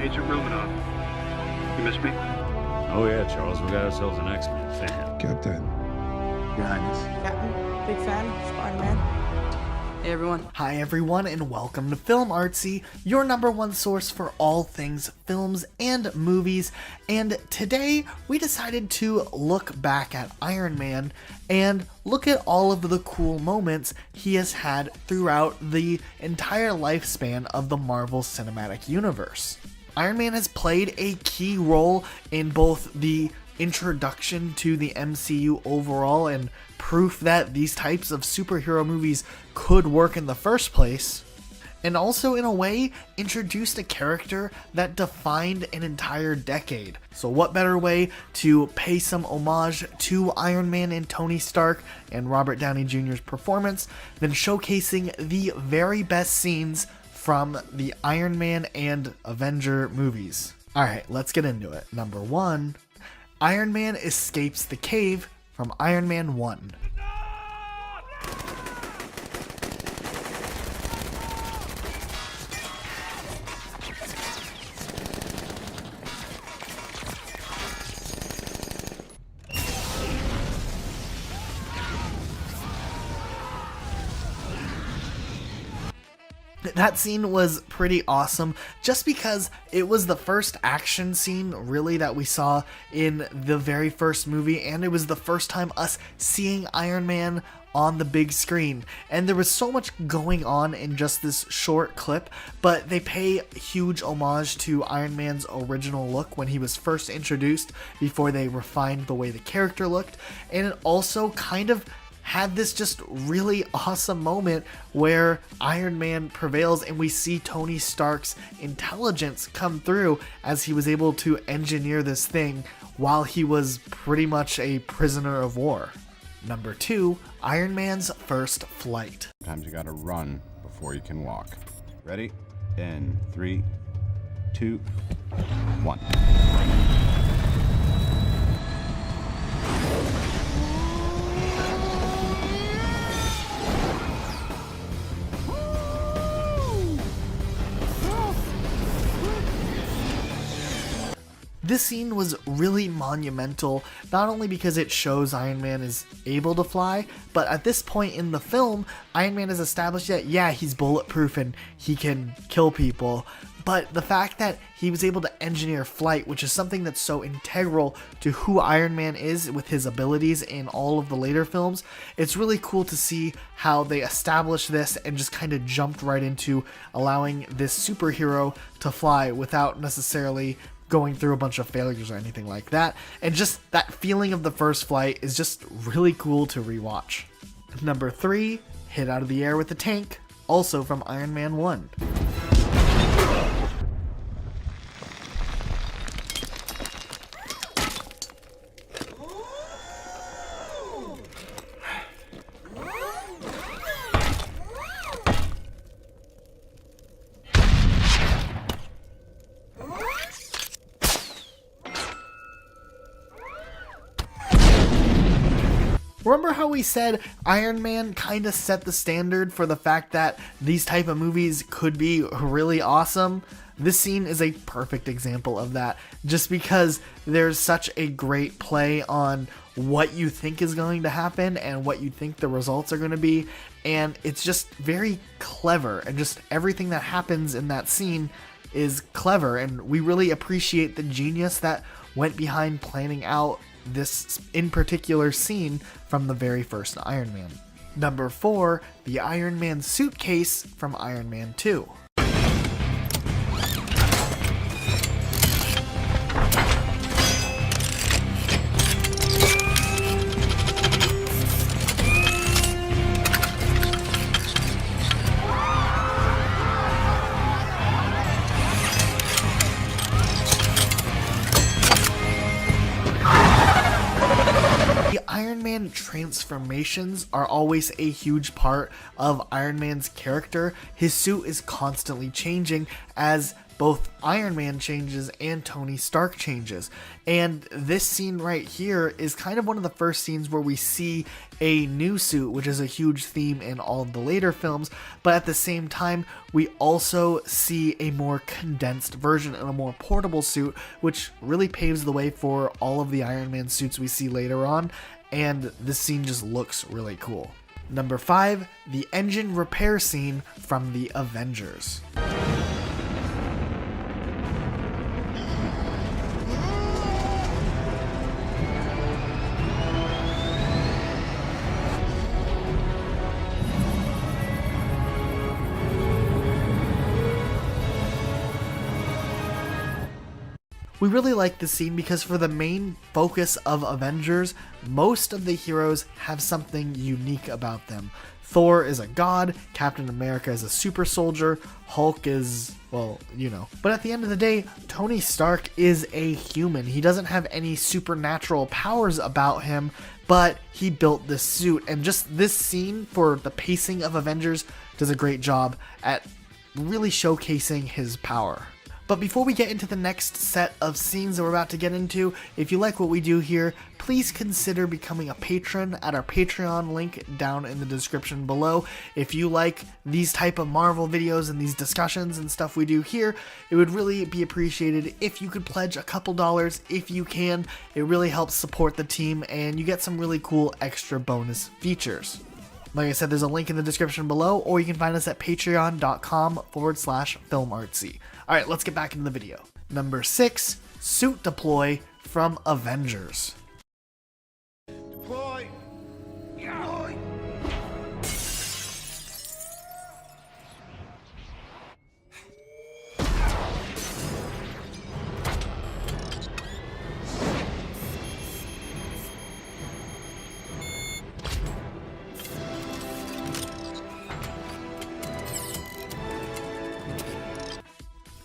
Agent Romanoff. You missed me? Oh yeah, Charles, we got ourselves an X-Men fan. Captain. Your Highness. Captain, big fan, Spider-Man. Hey everyone. Hi everyone and welcome to Film Artsy, your number one source for all things films and movies. And today we decided to look back at Iron Man and look at all of the cool moments he has had throughout the entire lifespan of the Marvel Cinematic Universe. Iron Man has played a key role in both the introduction to the MCU overall and proof that these types of superhero movies could work in the first place, and also in a way introduced a character that defined an entire decade. So what better way to pay some homage to Iron Man and Tony Stark and Robert Downey Jr.'s performance than showcasing the very best scenes from the Iron Man and Avenger movies. Alright, let's get into it. Number 1, Iron Man escapes the cave from Iron Man 1. That scene was pretty awesome just because it was the first action scene really that we saw in the very first movie, and it was the first time us seeing Iron Man on the big screen. And there was so much going on in just this short clip, but they pay huge homage to Iron Man's original look when he was first introduced before they refined the way the character looked, and it also kind of had this just really awesome moment where Iron Man prevails and we see Tony Stark's intelligence come through as he was able to engineer this thing while he was pretty much a prisoner of war. Number 2, Iron Man's first flight. Sometimes you gotta run before you can walk. Ready? In 3, 2, 1. This scene was really monumental, not only because it shows Iron Man is able to fly, but at this point in the film, Iron Man has established that, yeah, he's bulletproof and he can kill people, but the fact that he was able to engineer flight, which is something that's so integral to who Iron Man is with his abilities in all of the later films, it's really cool to see how they established this and just kind of jumped right into allowing this superhero to fly without necessarily going through a bunch of failures or anything like that. And just that feeling of the first flight is just really cool to rewatch. Number 3, hit out of the air with the tank, also from Iron Man 1. Remember how we said Iron Man kind of set the standard for the fact that these type of movies could be really awesome? This scene is a perfect example of that, just because there's such a great play on what you think is going to happen and what you think the results are going to be, and it's just very clever, and just everything that happens in that scene is clever, and we really appreciate the genius that went behind planning out this in particular scene from the very first Iron Man. Number 4, the Iron Man suitcase from Iron Man 2. Iron Man transformations are always a huge part of Iron Man's character. His suit is constantly changing as both Iron Man changes and Tony Stark changes. And this scene right here is kind of one of the first scenes where we see a new suit, which is a huge theme in all of the later films, but at the same time, we also see a more condensed version and a more portable suit, which really paves the way for all of the Iron Man suits we see later on, and this scene just looks really cool. Number 5, the engine repair scene from the Avengers. We really like this scene because for the main focus of Avengers, most of the heroes have something unique about them. Thor is a god, Captain America is a super soldier, Hulk is, well, you know. But at the end of the day, Tony Stark is a human. He doesn't have any supernatural powers about him, but he built this suit. And just this scene for the pacing of Avengers does a great job at really showcasing his power. But before we get into the next set of scenes that we're about to get into, if you like what we do here, please consider becoming a patron at our Patreon link down in the description below. If you like these type of Marvel videos and these discussions and stuff we do here, it would really be appreciated if you could pledge a couple dollars if you can. It really helps support the team and you get some really cool extra bonus features. Like I said, there's a link in the description below, or you can find us at patreon.com/FilmArtsy. Alright, let's get back into the video. Number 6, Suit Deploy from Avengers. Deploy!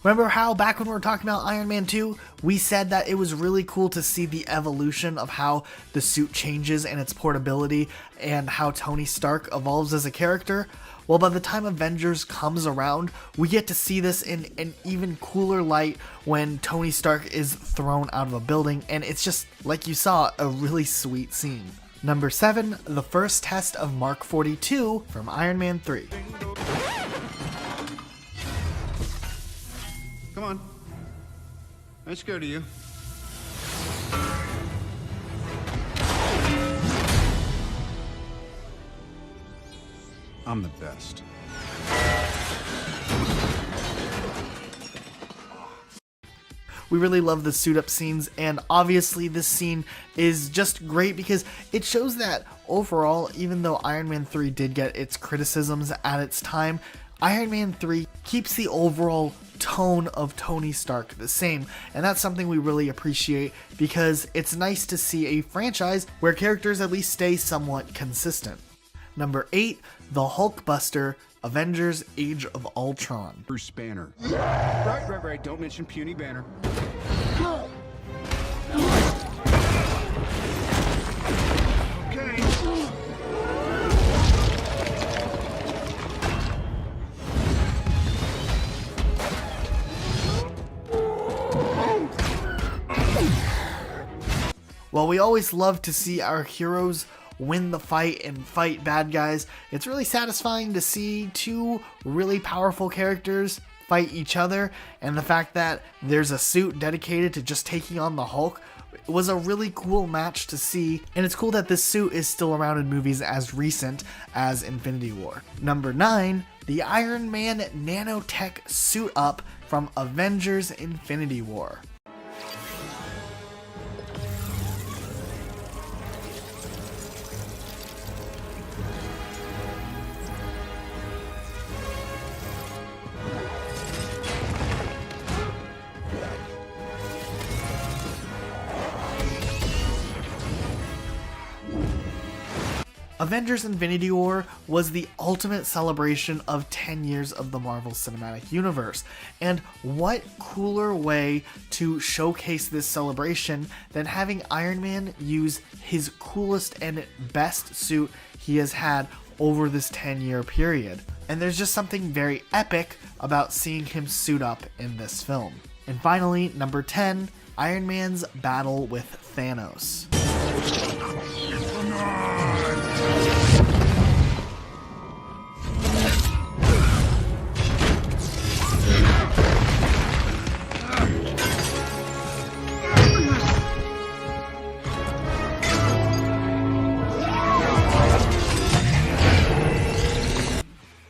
Remember how back when we were talking about Iron Man 2, we said that it was really cool to see the evolution of how the suit changes and its portability and how Tony Stark evolves as a character? Well, by the time Avengers comes around, we get to see this in an even cooler light when Tony Stark is thrown out of a building, and it's just, like you saw, a really sweet scene. Number 7, the first test of Mark 42 from Iron Man 3. Come on. I ain't scared of you. I'm the best. We really love the suit up scenes, and obviously this scene is just great because it shows that overall, even though Iron Man 3 did get its criticisms at its time, Iron Man 3 keeps the overall tone of Tony Stark the same, and that's something we really appreciate because it's nice to see a franchise where characters at least stay somewhat consistent. Number 8, the Hulkbuster, Avengers Age of Ultron. Bruce Banner. Right. Don't mention puny Banner. Okay. While we always love to see our heroes win the fight and fight bad guys, it's really satisfying to see two really powerful characters fight each other, and the fact that there's a suit dedicated to just taking on the Hulk was a really cool match to see, and it's cool that this suit is still around in movies as recent as Infinity War. Number 9, the Iron Man nanotech suit up from Avengers Infinity War. Avengers Infinity War was the ultimate celebration of 10 years of the Marvel Cinematic Universe, and what cooler way to showcase this celebration than having Iron Man use his coolest and best suit he has had over this 10-year period. And there's just something very epic about seeing him suit up in this film. And finally, number 10, Iron Man's battle with Thanos.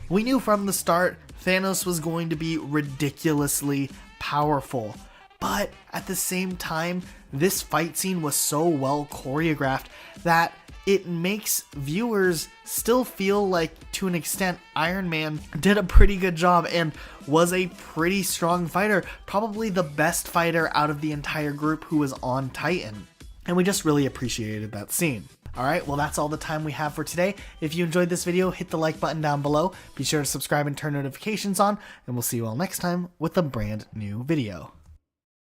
We knew from the start Thanos was going to be ridiculously powerful, but at the same time, this fight scene was so well choreographed that it makes viewers still feel like, to an extent, Iron Man did a pretty good job and was a pretty strong fighter, probably the best fighter out of the entire group who was on Titan. And we just really appreciated that scene. Alright, well that's all the time we have for today. If you enjoyed this video, hit the like button down below. Be sure to subscribe and turn notifications on, and we'll see you all next time with a brand new video.